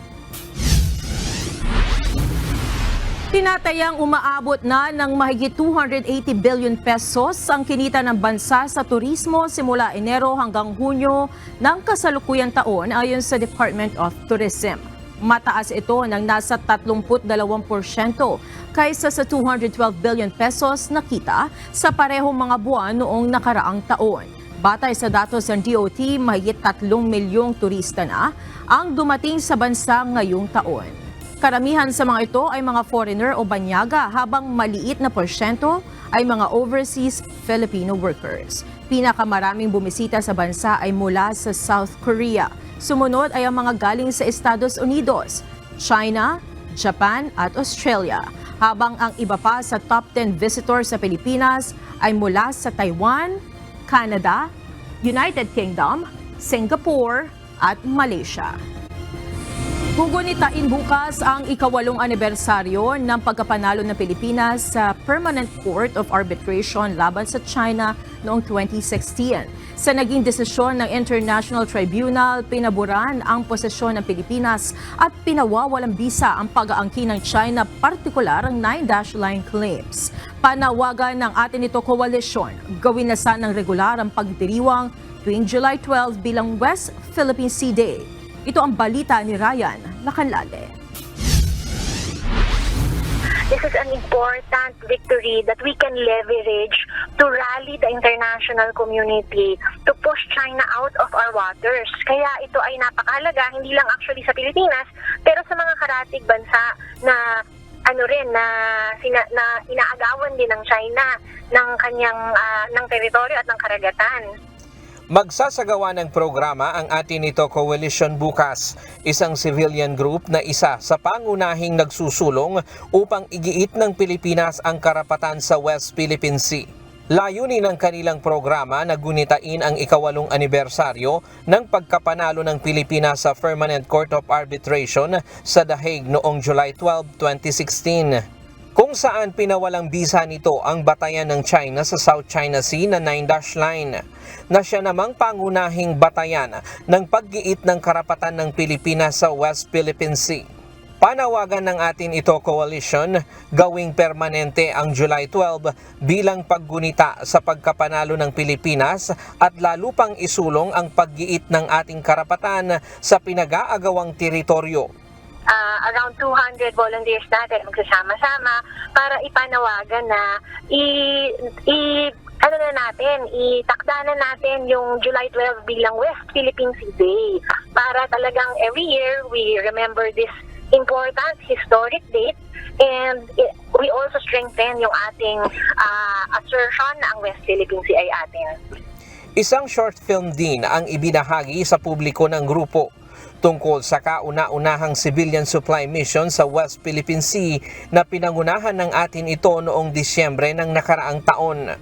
Tinatayang umaabot na ng mahigit 280 billion pesos ang kinita ng bansa sa turismo simula Enero hanggang Hunyo ng kasalukuyang taon ayon sa Department of Tourism. Mataas ito ng nasa 32% kaysa sa 212 billion pesos na kita sa parehong mga buwan noong nakaraang taon. Batay sa datos ng DOT, mahigit 3 milyong turista na ang dumating sa bansa ngayong taon. Karamihan sa mga ito ay mga foreigner o banyaga habang maliit na porsyento ay mga overseas Filipino workers. Pinakamaraming bumisita sa bansa ay mula sa South Korea. Sumunod ay ang mga galing sa Estados Unidos, China, Japan at Australia. Habang ang iba pa sa top 10 visitors sa Pilipinas ay mula sa Taiwan, Canada, United Kingdom, Singapore at Malaysia. Gugunitain bukas ang ika-8 anibersaryo ng pagkapanalo ng Pilipinas sa Permanent Court of Arbitration laban sa China noong 2016. Sa naging desisyon ng International Tribunal, pinaboran ang posisyon ng Pilipinas at pinawawalang bisa ang pag-aangkin ng China, partikular ang 9-dash line claims. Panawagan ng atin ito koalisyon, gawin na sanang regular ang pagdiriwang tuwing July 12 bilang West Philippine Sea Day. Ito ang balita ni Ryan Lacanlale. This is an important victory that we can leverage to rally the international community to push China out of our waters. Kaya ito ay napakahalaga, hindi lang actually sa Pilipinas, pero sa mga karatig bansa na na inaagawan din ng China ng kanyang ng teritoryo at ng karagatan. Magsasagawa ng programa ang Atin Ito Coalition bukas, isang civilian group na isa sa pangunahing nagsusulong upang igiit ng Pilipinas ang karapatan sa West Philippine Sea. Layunin ng kanilang programa na gunitain ang ika-8 anibersaryo ng pagkapanalo ng Pilipinas sa Permanent Court of Arbitration sa The Hague noong July 12, 2016. Kung saan pinawalang bisa nito ang batayan ng China sa South China Sea na 9-dash line, na siya namang pangunahing batayan ng paggiit ng karapatan ng Pilipinas sa West Philippine Sea. Panawagan ng Atin Ito Coalition, gawing permanente ang July 12 bilang paggunita sa pagkapanalo ng Pilipinas at lalo pang isulong ang paggiit ng ating karapatan sa pinag-aagawang teritoryo. Around 200 volunteers natin magsasama-sama para ipanawagan na itakda na natin yung July 12 bilang West Philippine Sea Day para talagang every year we remember this important historic date and we also strengthen yung ating assertion na ang West Philippine Sea ay atin. Isang short film din ang ibinahagi sa publiko ng grupo tungkol sa kauna-unahang civilian supply mission sa West Philippine Sea na pinangunahan ng Atin Ito noong Disyembre ng nakaraang taon.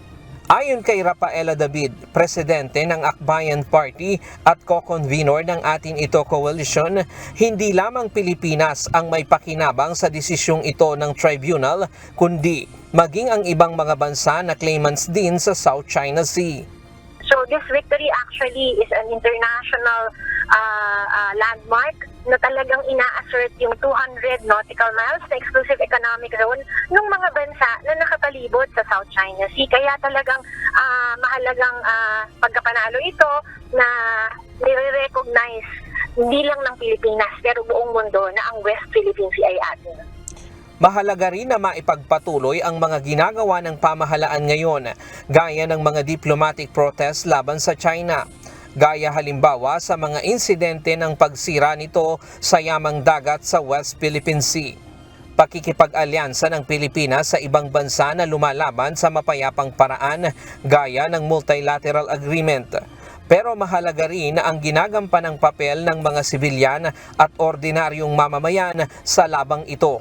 Ayon kay Rafaela David, presidente ng Akbayan Party at co-convenor ng Atin Ito Coalition, hindi lamang Pilipinas ang may pakinabang sa desisyong ito ng tribunal, kundi maging ang ibang mga bansa na claimants din sa South China Sea. So this victory actually is an international landmark na talagang ina-assert yung 200 nautical miles na exclusive economic zone ng mga bansa na nakapalibot sa South China Sea. Kaya talagang mahalagang pagkapanalo ito na nire-recognize hindi lang ng Pilipinas pero buong mundo na ang West Philippine Sea ay atin. Mahalaga rin na maipagpatuloy ang mga ginagawa ng pamahalaan ngayon, gaya ng mga diplomatic protest laban sa China. Gaya halimbawa sa mga insidente ng pagsira nito sa yamang dagat sa West Philippine Sea. Pakikipag-alyansa ng Pilipinas sa ibang bansa na lumalaban sa mapayapang paraan, gaya ng multilateral agreement. Pero mahalaga rin ang ginagampanang papel ng mga sibilyan at ordinaryong mamamayan sa labang ito.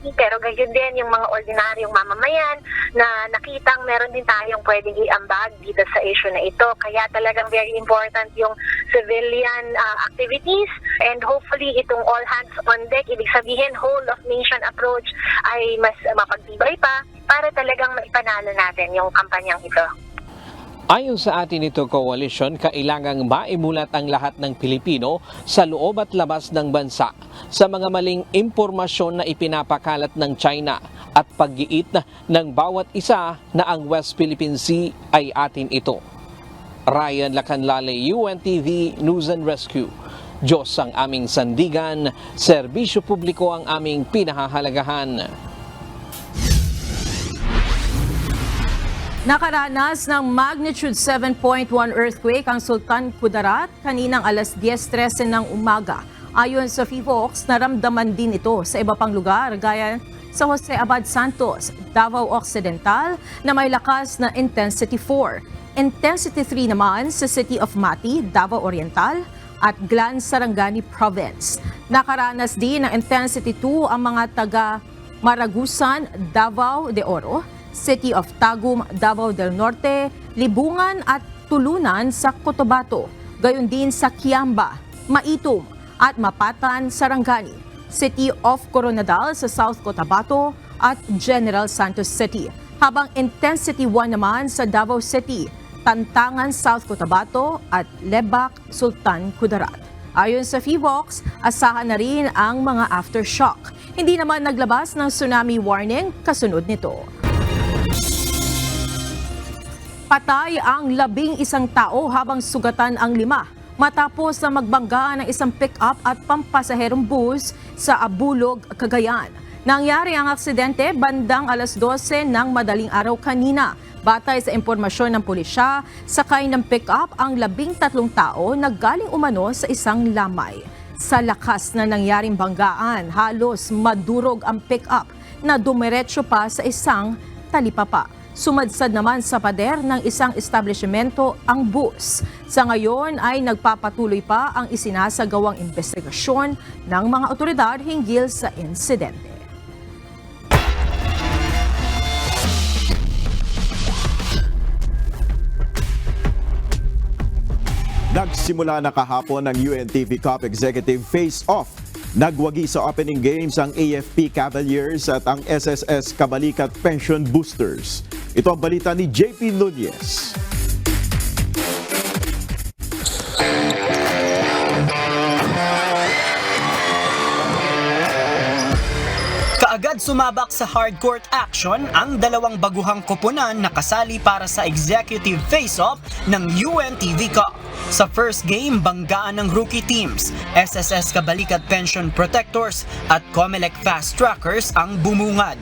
Pero gayon din yung mga ordinaryong mamamayan na nakitang meron din tayong pwedeng iambag dito sa issue na ito. Kaya talagang very important yung civilian activities and hopefully itong all hands on deck, ibig sabihin whole of nation approach ay mas mapagtibay pa para talagang maipanalo natin yung kampanyang ito. Ayon sa Atin Ito Coalition, kailangang maimulat ang lahat ng Pilipino sa loob at labas ng bansa sa mga maling impormasyon na ipinapakalat ng China at paggiit ng bawat isa na ang West Philippine Sea ay atin ito. Ryan Lacanlale, UNTV News and Rescue. Diyos ang aming sandigan, serbisyo publiko ang aming pinahahalagahan. Nakaranas ng magnitude 7.1 earthquake ang Sultan Kudarat kaninang alas 10:13 ng umaga. Ayon sa FIVOX, naramdaman din ito sa iba pang lugar gaya sa Jose Abad Santos, Davao Occidental na may lakas na Intensity 4. Intensity 3 naman sa City of Mati, Davao Oriental at Glan, Sarangani Province. Nakaranas din ng Intensity 2 ang mga taga Maragusan, Davao de Oro, City of Tagum, Davao del Norte, Libungan at Tulunan sa Cotabato. Gayon din sa Kiamba, Maitum at Mapatan, Sarangani, City of Coronadal sa South Cotabato at General Santos City. Habang Intensity 1 naman sa Davao City, Tantangan, South Cotabato at Lebak, Sultan Kudarat. Ayon sa FIVOX, asahan na rin ang mga aftershock. Hindi naman naglabas ng tsunami warning kasunod nito. Patay ang 11 tao habang sugatan ang 5 matapos na magbangga ng isang pick-up at pampasaherong bus sa Abulog, Cagayan. Nangyari ang aksidente bandang alas 12 ng madaling araw kanina. Batay sa impormasyon ng pulisya, sakay ng pick-up ang 13 tao na galing umano sa isang lamay. Sa lakas na nangyaring banggaan, halos madurog ang pick-up na dumiretso pa sa isang talipapa. Sumadsad naman sa pader ng isang establishmento ang bus. Sa ngayon ay nagpapatuloy pa ang isinasagawang investigasyon ng mga otoridad hinggil sa insidente. Nagsimula na kahapon ang UNTV Cup Executive Face-Off. Nagwagi sa opening games ang AFP Cavaliers at ang SSS Kabalikat Pension Boosters. Ito ang balita ni JP Nunez. Kaagad sumabak sa hardcourt action ang dalawang baguhang koponan na kasali para sa executive face-off ng UNTV Cup. Sa first game, banggaan ng rookie teams, SSS Kabalikat Pension Protectors at Comelec Fast Trackers ang bumungad.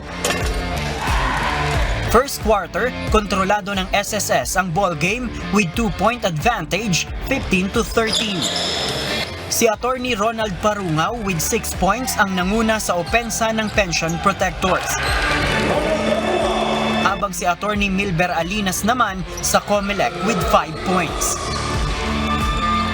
First quarter, kontrolado ng SSS ang ball game with 2-point advantage, 15-13. Si Attorney Ronald Parungaw with 6 points ang nanguna sa opensa ng Pension Protectors. Habang si Attorney Milber Alinas naman sa Comelec with 5 points.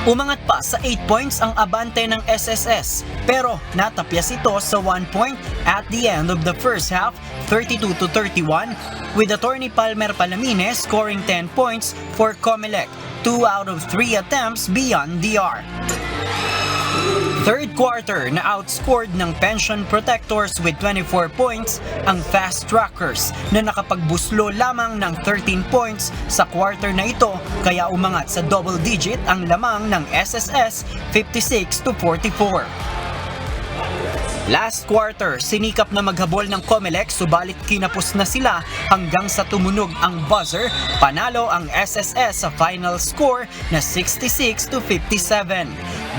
Umangat pa sa 8 points ang abante ng SSS pero natapyas ito sa 1 point at the end of the first half, 32-31, with Attorney Palmer Palamines scoring 10 points for Comelec, 2 out of 3 attempts beyond the arc. Third quarter na outscored ng Pension Protectors with 24 points ang Fast Trackers na nakapagbuslo lamang ng 13 points sa quarter na ito kaya umangat sa double digit ang lamang ng SSS 56-44. Last quarter, sinikap na maghabol ng Comelec subalit kinapos na sila hanggang sa tumunog ang buzzer, panalo ang SSS sa final score na 66-57.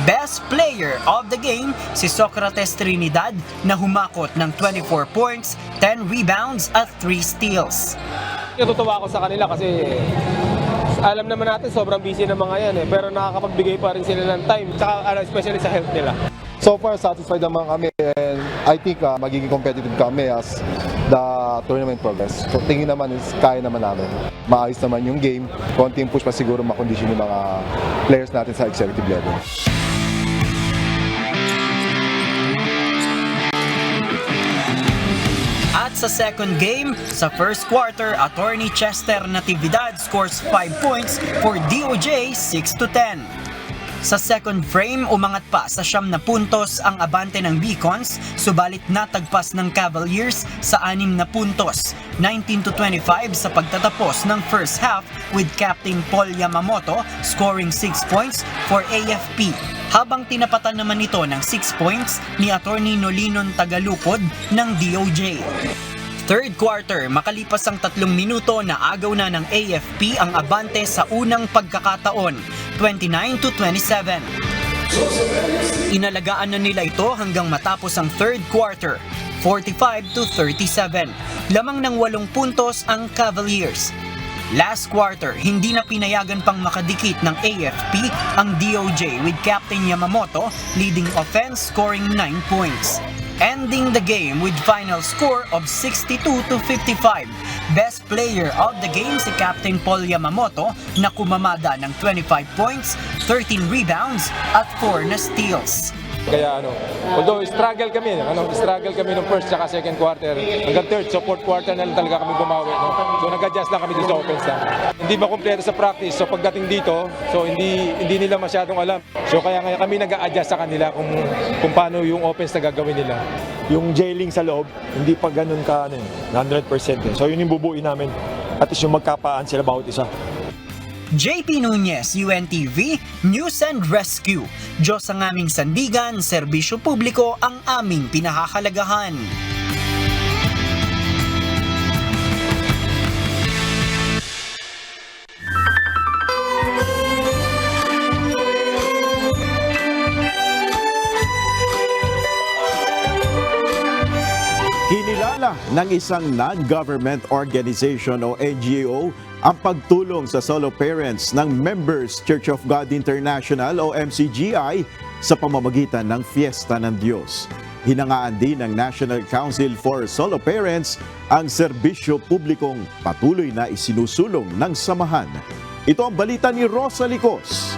Best player of the game, si Socrates Trinidad na humakot ng 24 points, 10 rebounds at 3 steals. Natutuwa ako sa kanila kasi alam naman natin sobrang busy ng mga yan pero nakakapagbigay pa rin sila ng time, tsaka especially sa health nila. So far, satisfied naman kami and I think magiging competitive kami as the tournament progress. So tingin naman is kaya naman namin. Maayos naman yung game, konting push pa siguro makondisyon yung mga players natin sa executive level. At sa second game, sa first quarter, Attorney Chester Natividad scores 5 points for DOJ 6-10. Sa second frame, umangat pa sa 9 na puntos ang abante ng Beacons, subalit natagpas ng Cavaliers sa 6 na puntos, 19-25 sa pagtatapos ng first half with Captain Paul Yamamoto scoring 6 points for AFP. Habang tinapatan naman ito ng 6 points ni Attorney Nolinon Tagalupod ng DOJ. Third quarter, makalipas ang 3 minuto na agaw na ng AFP ang abante sa unang pagkakataon, 29-27. Inalagaan na nila ito hanggang matapos ang third quarter, 45-37. Lamang ng 8 puntos ang Cavaliers. Last quarter, hindi na pinayagan pang makadikit ng AFP ang DOJ with Captain Yamamoto leading offense scoring 9 points. Ending the game with final score of 62-55. Best player of the game si Captain Paul Yamamoto na kumamada ng 25 points, 13 rebounds at 4 na steals. Kaya although struggle kami ng first at second quarter hanggang third, so fourth quarter na lang talaga kami bumawi. So nag-adjust lang kami dito sa offense lang. Hindi ba kumpleto sa practice, so pagdating dito, so hindi nila masyadong alam. So kaya nga kami nag-a-adjust sa kanila kung paano yung offense na gagawin nila. Yung jailing sa loob, hindi pa ganun ka 100%. So yun yung bubuin namin. At least yung magkapaan sila bawat isa. JP Nunez, UNTV, News and Rescue. Diyos ang aming sandigan, serbisyo publiko ang aming pinahahalagahan. Kinilala ng isang non-government organization o NGO ang pagtulong sa solo parents ng Members Church of God International o MCGI sa pamamagitan ng Fiesta ng Diyos. Hinangaan din ng National Council for Solo Parents ang serbisyo publikong patuloy na isinusulong ng samahan. Ito ang balita ni Rosa Licos.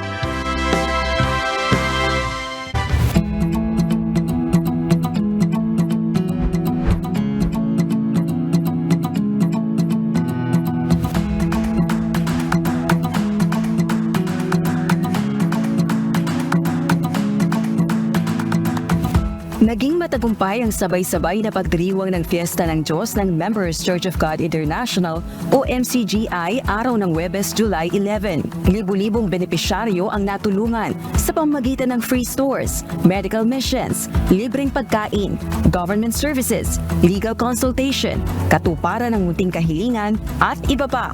Naging matagumpay ang sabay-sabay na pagdiriwang ng Fiesta ng Diyos ng Members Church of God International o MCGI araw ng Huwebes, July 11. Libu-libong benepisyaryo ang natulungan sa pamamagitan ng free stores, medical missions, libreng pagkain, government services, legal consultation, katuparan ng munting kahilingan at iba pa.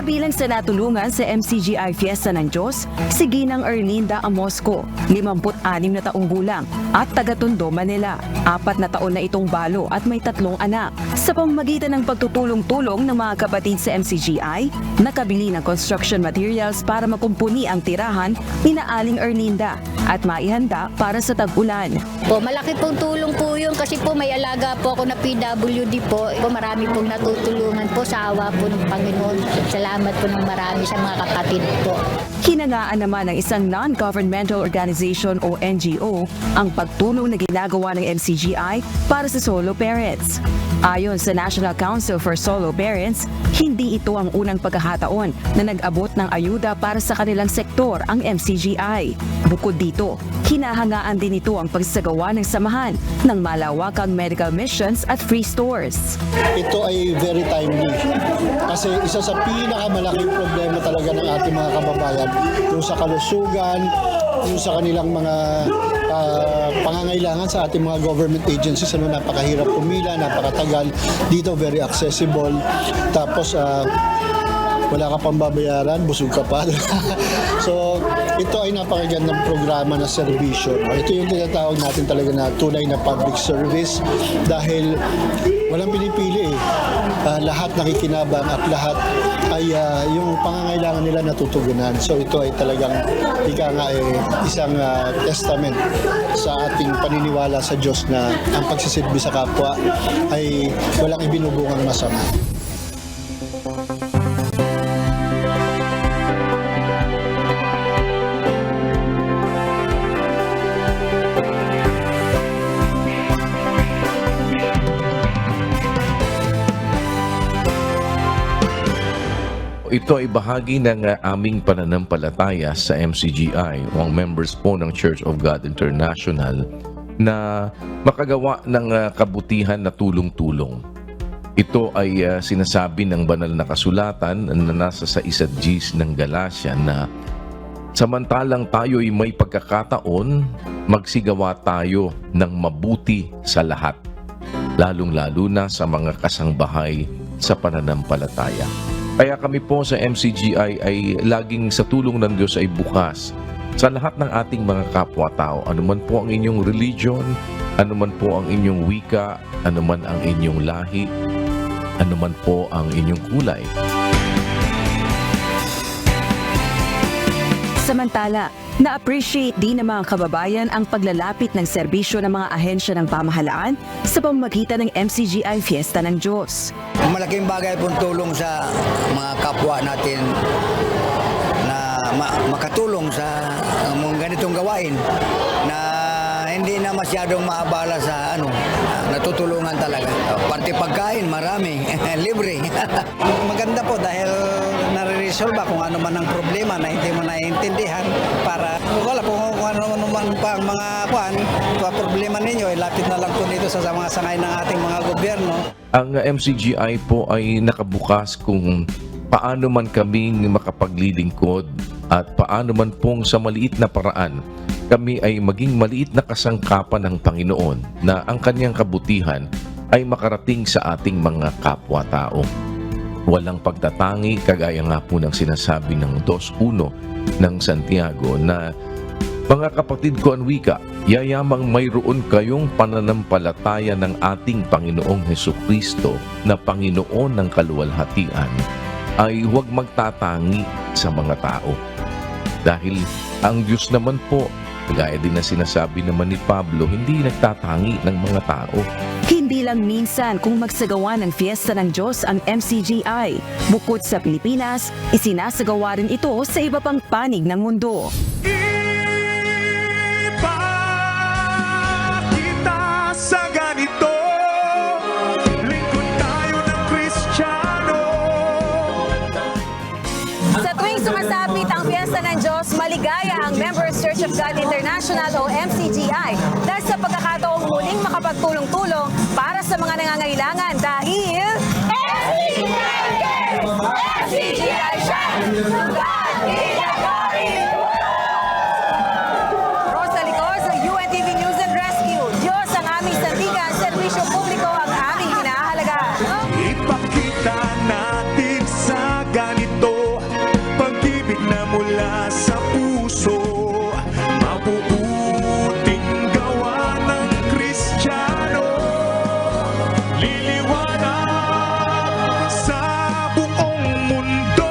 Kabilang sa natulungan sa MCGI Fiesta ng Diyos, si Ginang Erlinda Amosco, 56 na taong gulang at taga-Tondo, Manila. 4 na taon na itong balo at may 3 anak. Sa pamamagitan ng pagtutulong-tulong ng mga kapatid sa MCGI, nakabili ng construction materials para makumpuni ang tirahan ni Aling Erlinda at maihanda para sa tag-ulan. Malaki pong tulong po yun kasi po may alaga po ako na PWD po. Marami pong natutulungan po sa awa po ng Panginoon. Salamat po ng marami sa mga kapatid po. Hinangaan naman ng isang non-governmental organization o NGO ang pagtulong na ginagawa ng MCGI para sa solo parents. Ayon sa National Council for Solo Parents, hindi ito ang unang pagkakataon na nag-abot ng ayuda para sa kanilang sektor ang MCGI. Bukod dito, hinahangaan din ito ang pagsasagawa ng samahan ng malawakang medical missions at free stores. Ito ay very timely kasi isa sa pinakamalaking problema talaga ng ating mga kababayan yung sa kalusugan, yung sa kanilang mga pangangailangan sa ating mga government agencies. Napakahirap pumila, napakatagal. Dito very accessible. Tapos wala ka pang babayaran, busog ka pa. So, ito ay napakagandang programa na serbisyo. Ito yung tinatawag natin talaga na tunay na public service dahil walang pinipili eh. Lahat nakikinabang at lahat ay yung pangangailangan nila natutugunan. So ito ay talagang isang testament sa ating paniniwala sa Diyos na ang pagsisilbi sa kapwa ay walang ibinubungang masama. Ito ay bahagi ng aming pananampalataya sa MCGI o ang members po ng Church of God International na makagawa ng kabutihan na tulong-tulong. Ito ay sinasabi ng banal na kasulatan na nasa sa 1 ng Galacia na samantalang tayo ay may pagkakataon, magsigawa tayo ng mabuti sa lahat, lalong-lalo na sa mga kasangbahay sa pananampalataya. Kaya kami po sa MCGI ay laging sa tulong ng Diyos ay bukas sa lahat ng ating mga kapwa-tao, anuman po ang inyong religion, anuman po ang inyong wika, anuman ang inyong lahi, anuman po ang inyong kulay. Samantala, na-appreciate din ng mga kababayan ang paglalapit ng serbisyo ng mga ahensya ng pamahalaan sa pamamagitan ng MCGI Fiesta ng Diyos. Malaking bagay pong tulong sa mga kapwa natin na makatulong sa mga ganitong gawain na hindi na masyadong maabala sa natutulungan talaga. Pati pagkain, marami, libre. Maganda po dahil nare-resolve kung ano man ang problema na hindi mo naiintindihan para wala po kung ano man pa ang mga problema ninyo, ilapit na lang po dito sa mga sangay ng ating mga gobyerno. Ang MCGI po ay nakabukas kung paano man kaming makapaglilingkod at paano man pong sa maliit na paraan kami ay maging maliit na kasangkapan ng Panginoon na ang kanyang kabutihan ay makarating sa ating mga kapwa-tao. Walang pagtatangi, kagaya nga po ng sinasabi ng 2:1 ng Santiago na, mga kapatid ko ang wika, yayamang mayroon kayong pananampalataya ng ating Panginoong Hesukristo na Panginoon ng kaluwalhatian, ay huwag magtatangi sa mga tao. Dahil ang Diyos naman po, gaya din na sinasabi naman ni Pablo, hindi nagtatangi ng mga tao. Hindi lang minsan kung magsagawa ng Fiesta ng Diyos ang MCGI. Bukod sa Pilipinas, isinasagawa rin ito sa iba pang panig ng mundo. Sa ganito, lingkod tayo ng Kristiyano. Sa tuwing sumasapit ang Fiesta ng Diyos, maligaya ang Members Church of God International o MCGI dahil sa pagkakataong muling makapagtulong-tulong para sa mga nangangailangan dahil MCGI cares! MCGI shines! To God be the glory! Rosa Licor sa UNTV News and Rescue. Diyos ang aming sandigan, serbisyo publiko ang aming hinahalaga. Ipakita natin sa ganito, pag-ibig na mula sa puso, mabubuting gawa ng Kristiyano, liliwanag sa buong mundo.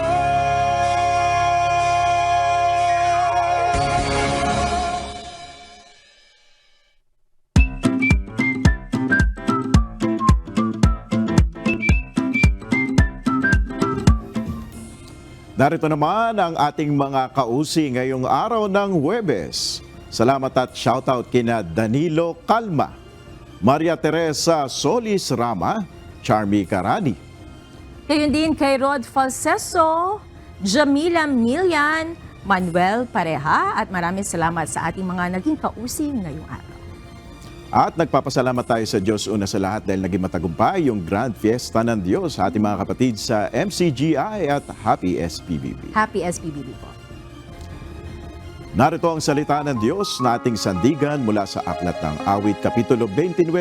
Narito naman ang ating mga kausi ngayong araw ng Huwebes. Salamat at shoutout kina Danilo Calma, Maria Teresa Solis Rama, Charmy Carani. Gayon din kay Rod Falseso, Jamila Milian, Manuel Pareha at maraming salamat sa ating mga naging kausi ngayong araw. At nagpapasalamat tayo sa Diyos una sa lahat dahil naging matagumpay yung Grand Fiesta ng Diyos sa ating mga kapatid sa MCGI at Happy SPBB. Happy SPBB po. Narito ang salita ng Diyos na ating sandigan mula sa Aklat ng Awit, Kapitulo 29,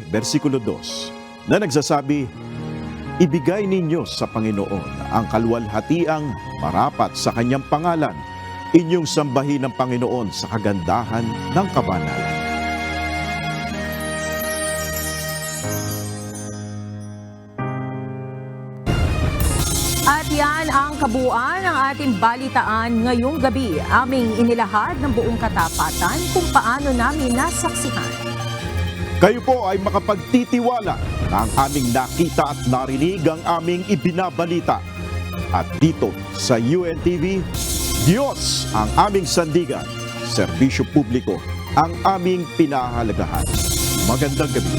versikulo 2, na nagsasabi, ibigay ninyo sa Panginoon ang kaluwalhatiang marapat sa kanyang pangalan, inyong sambahin ng Panginoon sa kagandahan ng kabanalan. At yan ang kabuuan ng ating balitaan ngayong gabi. Aming inilahad ng buong katapatan kung paano namin nasaksihan. Kayo po ay makapagtitiwala na ang aming nakita at narinig ang aming ibinabalita. At dito sa UNTV, Diyos ang aming sandigan, serbisyo publiko ang aming pinahalagahan. Magandang gabi.